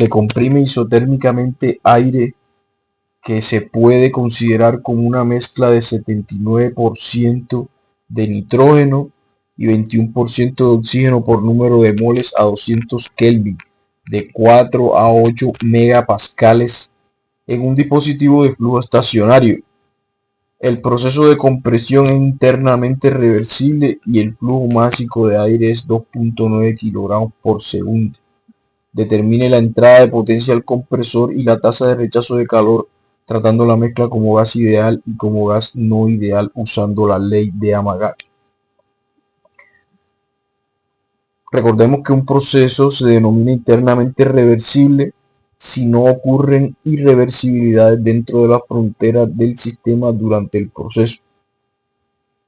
se comprime isotérmicamente aire que se puede considerar como una mezcla de 79% de nitrógeno y 21% de oxígeno por número de moles a 200 Kelvin, de 4 a 8 megapascales en un dispositivo de flujo estacionario. El proceso de compresión es internamente reversible y el flujo máximo de aire es 2.9 kilogramos por segundo. Determine la entrada de potencia al compresor y la tasa de rechazo de calor, tratando la mezcla como gas ideal y como gas no ideal usando la ley de Amagat. Recordemos que un proceso se denomina internamente reversible si no ocurren irreversibilidades dentro de las fronteras del sistema durante el proceso.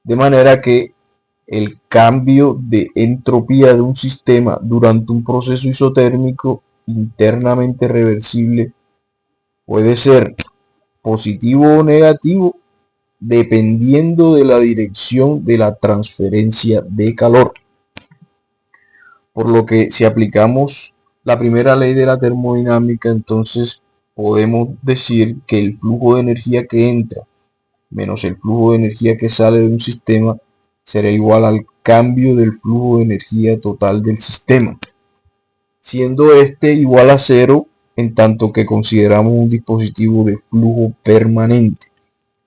De manera que el cambio de entropía de un sistema durante un proceso isotérmico internamente reversible puede ser positivo o negativo dependiendo de la dirección de la transferencia de calor. Por lo que si aplicamos la primera ley de la termodinámica, entonces podemos decir que el flujo de energía que entra menos el flujo de energía que sale de un sistema será igual al cambio del flujo de energía total del sistema, siendo este igual a cero en tanto que consideramos un dispositivo de flujo permanente,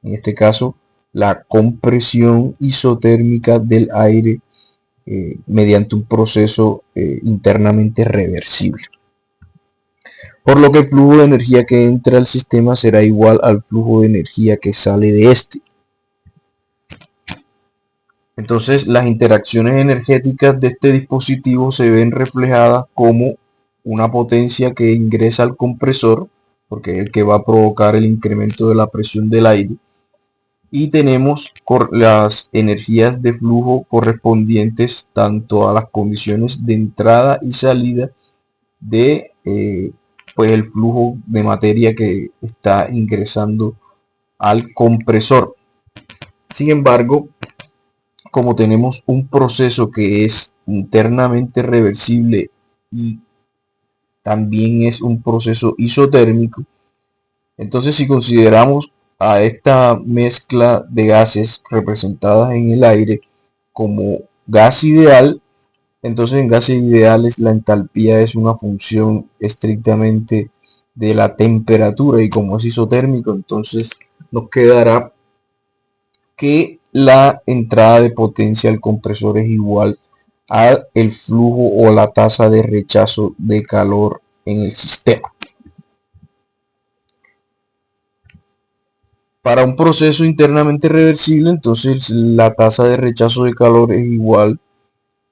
en este caso la compresión isotérmica del aire mediante un proceso internamente reversible. Por lo que el flujo de energía que entra al sistema será igual al flujo de energía que sale de este. Entonces las interacciones energéticas de este dispositivo se ven reflejadas como una potencia que ingresa al compresor, porque es el que va a provocar el incremento de la presión del aire, y tenemos las energías de flujo correspondientes tanto a las condiciones de entrada y salida de pues el flujo de materia que está ingresando al compresor. Sin embargo, como tenemos un proceso que es internamente reversible y también es un proceso isotérmico, entonces si consideramos a esta mezcla de gases representadas en el aire como gas ideal, entonces en gases ideales la entalpía es una función estrictamente de la temperatura, y como es isotérmico, entonces nos quedará que la entrada de potencia al compresor es igual al flujo o la tasa de rechazo de calor en el sistema. Para un proceso internamente reversible, entonces la tasa de rechazo de calor es igual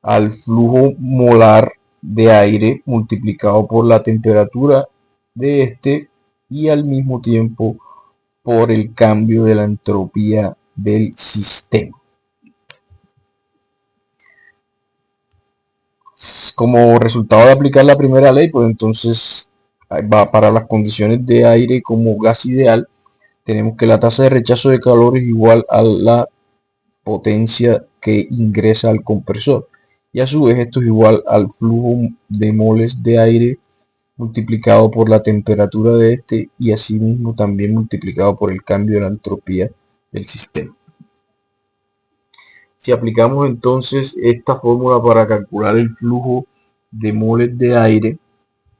al flujo molar de aire multiplicado por la temperatura de este y al mismo tiempo por el cambio de la entropía del sistema. Como resultado de aplicar la primera ley, pues entonces va para las condiciones de aire como gas ideal, tenemos que la tasa de rechazo de calor es igual a la potencia que ingresa al compresor, y a su vez esto es igual al flujo de moles de aire multiplicado por la temperatura de este y asimismo también multiplicado por el cambio de la entropía del sistema. Si aplicamos entonces esta fórmula para calcular el flujo de moles de aire,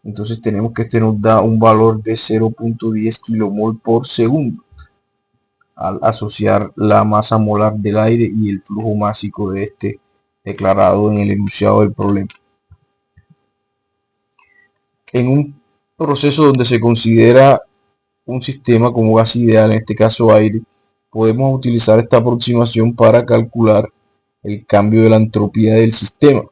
entonces tenemos que este nos da un valor de 0.10 kmol por segundo al asociar la masa molar del aire y el flujo másico de este declarado en el enunciado del problema. En un proceso donde se considera un sistema como gas ideal, en este caso aire, podemos utilizar esta aproximación para calcular el cambio de la entropía del sistema.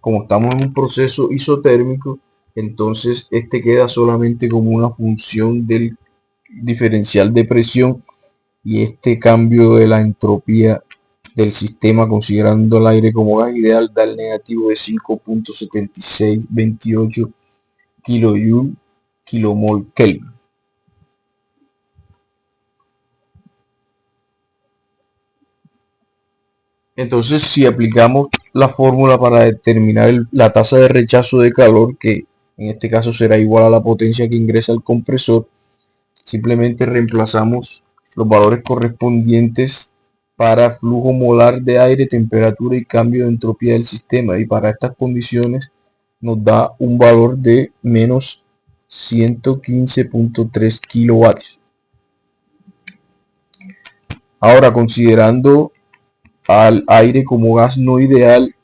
Como estamos en un proceso isotérmico, entonces este queda solamente como una función del diferencial de presión, y este cambio de la entropía del sistema considerando el aire como gas ideal da el negativo de 5.7628 kJ kilomol Kelvin. Entonces, si aplicamos la fórmula para determinar la tasa de rechazo de calor, que en este caso será igual a la potencia que ingresa el compresor. Simplemente reemplazamos los valores correspondientes para flujo molar de aire, temperatura y cambio de entropía del sistema, y para estas condiciones nos da un valor de menos 115.3 kilovatios. Ahora, considerando al aire como gas no ideal,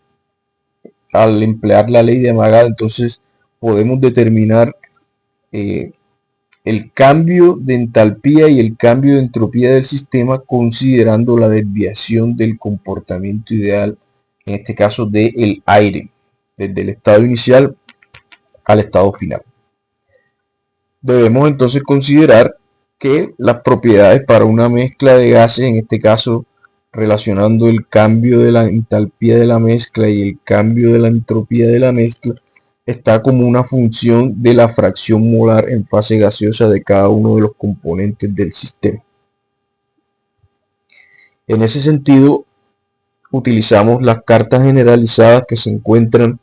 al emplear la ley de Amagat, entonces podemos determinar el cambio de entalpía y el cambio de entropía del sistema considerando la desviación del comportamiento ideal, en este caso del aire, desde el estado inicial al estado final. Debemos entonces considerar que las propiedades para una mezcla de gases, en este caso relacionando el cambio de la entalpía de la mezcla y el cambio de la entropía de la mezcla, está como una función de la fracción molar en fase gaseosa de cada uno de los componentes del sistema. En ese sentido, utilizamos las cartas generalizadas que se encuentran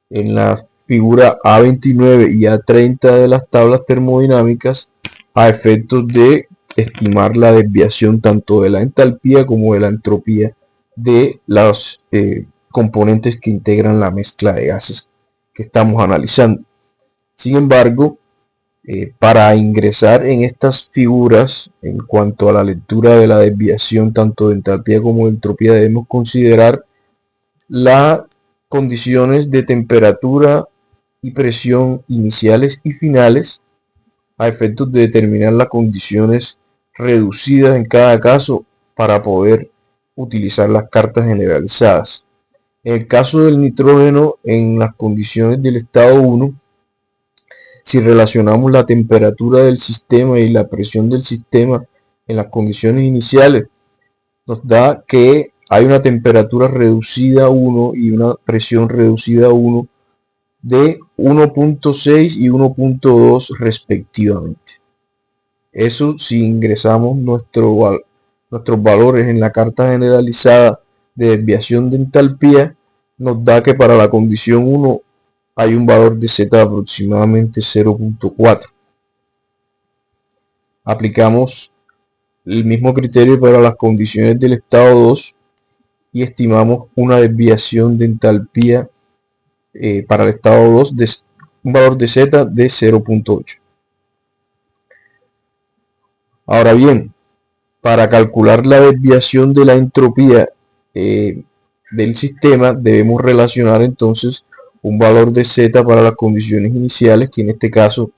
en la figura A29 y A30 de las tablas termodinámicas a efectos de estimar la desviación tanto de la entalpía como de la entropía de los componentes que integran la mezcla de gases que estamos analizando. Sin embargo, para ingresar en estas figuras en cuanto a la lectura de la desviación tanto de entalpía como de entropía, debemos considerar las condiciones de temperatura y presión iniciales y finales a efectos de determinar las condiciones reducidas en cada caso para poder utilizar las cartas generalizadas. En el caso del nitrógeno, en las condiciones del estado 1, si relacionamos la temperatura del sistema y la presión del sistema en las condiciones iniciales, nos da que hay una temperatura reducida a 1 y una presión reducida a 1 de 1.6 y 1.2 respectivamente. Eso si ingresamos nuestros valores en la carta generalizada de desviación de entalpía, nos da que para la condición 1 hay un valor de Z de aproximadamente 0.4. Aplicamos el mismo criterio para las condiciones del estado 2 y estimamos una desviación de entalpía para el estado 2 de un valor de Z de 0.8. Ahora bien, para calcular la desviación de la entropía del sistema, debemos relacionar entonces un valor de Z para las condiciones iniciales, que en este caso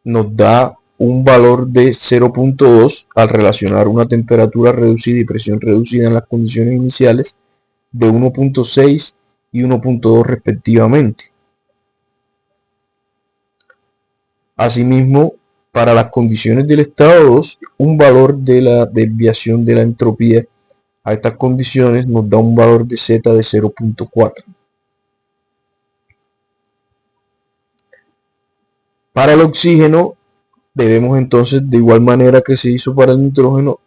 nos da un valor de 0.2 al relacionar una temperatura reducida y presión reducida en las condiciones iniciales de 1.6 y 1.2 respectivamente. Asimismo, para las condiciones del estado 2, un valor de la desviación de la entropía a estas condiciones nos da un valor de Z de 0.4. Para el oxígeno, debemos entonces, de igual manera que se hizo para el nitrógeno,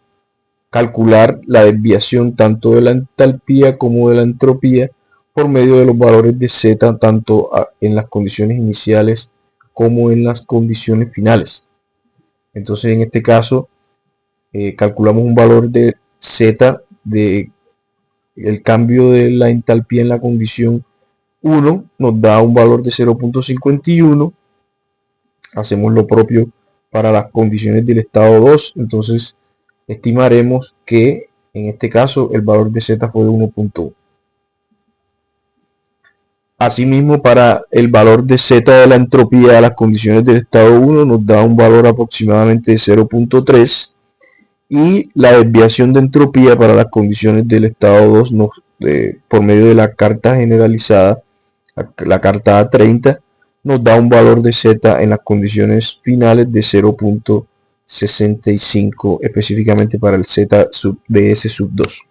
calcular la desviación tanto de la entalpía como de la entropía por medio de los valores de Z tanto en las condiciones iniciales como en las condiciones finales. Entonces, en este caso, calculamos un valor de Z de el cambio de la entalpía en la condición 1, nos da un valor de 0.51. Hacemos lo propio para las condiciones del estado 2, entonces estimaremos que en este caso el valor de Z fue de 1.1. Asimismo, para el valor de Z de la entropía a las condiciones del estado 1 nos da un valor aproximadamente de 0.3, y la desviación de entropía para las condiciones del estado 2 por medio de la carta generalizada, la carta A30, nos da un valor de Z en las condiciones finales de 0.65, específicamente para el Z sub DS sub 2.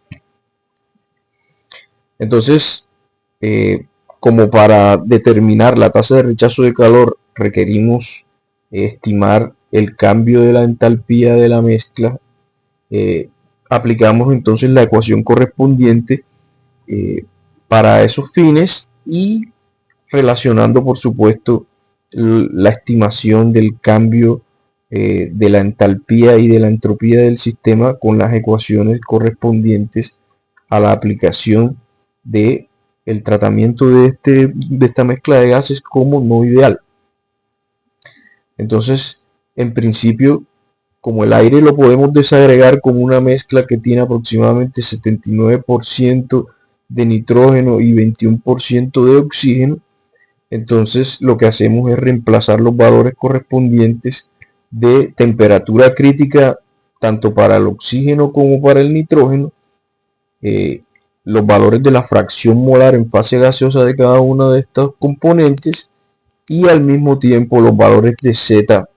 Entonces, como para determinar la tasa de rechazo de calor requerimos estimar el cambio de la entalpía de la mezcla, aplicamos entonces la ecuación correspondiente para esos fines y relacionando por supuesto la estimación del cambio de la entalpía y de la entropía del sistema con las ecuaciones correspondientes a la aplicación de el tratamiento de esta mezcla de gases como no ideal. Entonces, en principio, como el aire lo podemos desagregar como una mezcla que tiene aproximadamente 79% de nitrógeno y 21% de oxígeno, entonces lo que hacemos es reemplazar los valores correspondientes de temperatura crítica tanto para el oxígeno como para el nitrógeno, eh, los valores de la fracción molar en fase gaseosa de cada uno de estos componentes y al mismo tiempo los valores de Z,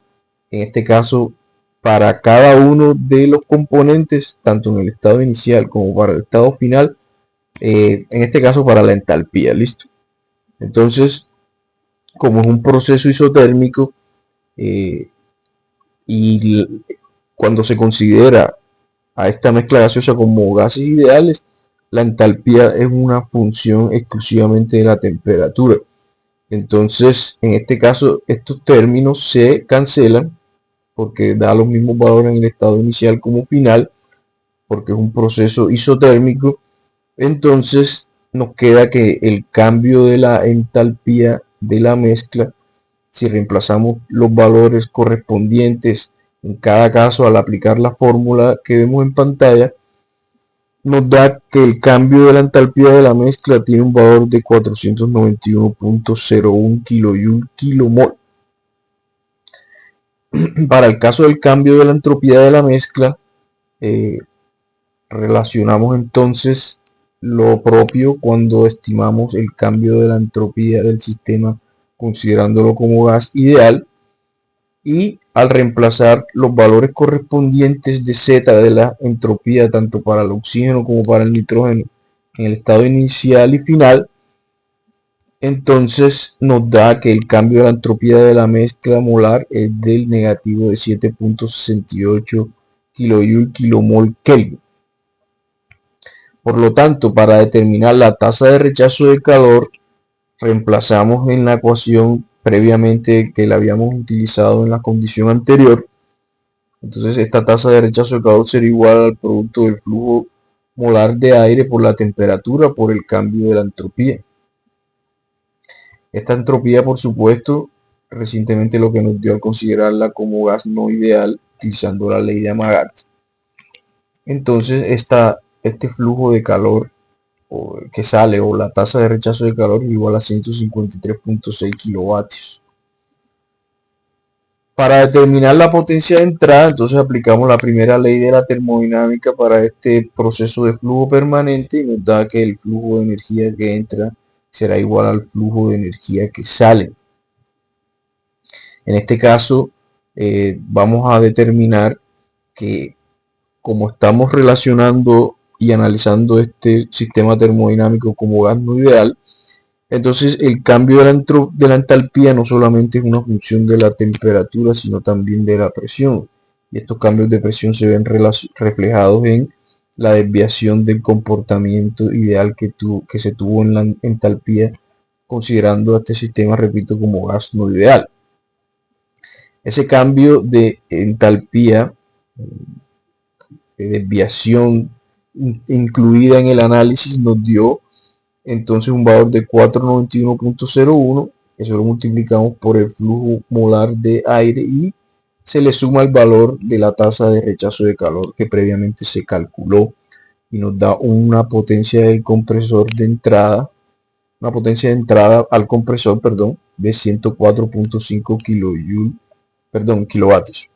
en este caso para cada uno de los componentes, tanto en el estado inicial como para el estado final, en este caso para la entalpía, ¿listo? Entonces, como es un proceso isotérmico, eh, y cuando se considera a esta mezcla gaseosa como gases ideales, la entalpía es una función exclusivamente de la temperatura. Entonces, en este caso, estos términos se cancelan porque da los mismos valores en el estado inicial como final, porque es un proceso isotérmico. Entonces, nos queda que el cambio de la entalpía de la mezcla, si reemplazamos los valores correspondientes en cada caso al aplicar la fórmula que vemos en pantalla, nos da que el cambio de la entalpía de la mezcla tiene un valor de 491.01 kJ kilomol. Para el caso del cambio de la entropía de la mezcla, eh, relacionamos entonces lo propio cuando estimamos el cambio de la entropía del sistema considerándolo como gas ideal, y al reemplazar los valores correspondientes de Z de la entropía tanto para el oxígeno como para el nitrógeno en el estado inicial y final, entonces nos da que el cambio de la entropía de la mezcla molar es del negativo de 7.68 kJ kilomol Kelvin. Por lo tanto, para determinar la tasa de rechazo de calor, reemplazamos en la ecuación previamente que la habíamos utilizado en la condición anterior. Entonces esta tasa de rechazo de calor será igual al producto del flujo molar de aire por la temperatura por el cambio de la entropía. Esta entropía, por supuesto, recientemente lo que nos dio al considerarla como gas no ideal, utilizando la ley de Amagat. Entonces este flujo de calor que sale, o la tasa de rechazo de calor, es igual a 153.6 kilovatios. Para determinar la potencia de entrada, entonces aplicamos la primera ley de la termodinámica para este proceso de flujo permanente y nos da que el flujo de energía que entra será igual al flujo de energía que sale. En este caso, vamos a determinar que como estamos relacionando y analizando este sistema termodinámico como gas no ideal, entonces el cambio de la entalpía no solamente es una función de la temperatura, sino también de la presión. Y estos cambios de presión se ven reflejados en la desviación del comportamiento ideal que se tuvo en la entalpía, considerando a este sistema, repito, como gas no ideal. Ese cambio de entalpía, de desviación incluida en el análisis, nos dio entonces un valor de 491.01, eso lo multiplicamos por el flujo molar de aire y se le suma el valor de la tasa de rechazo de calor que previamente se calculó y nos da una potencia del compresor de entrada, una potencia de entrada al compresor, perdón, de 104.5 kilovatios.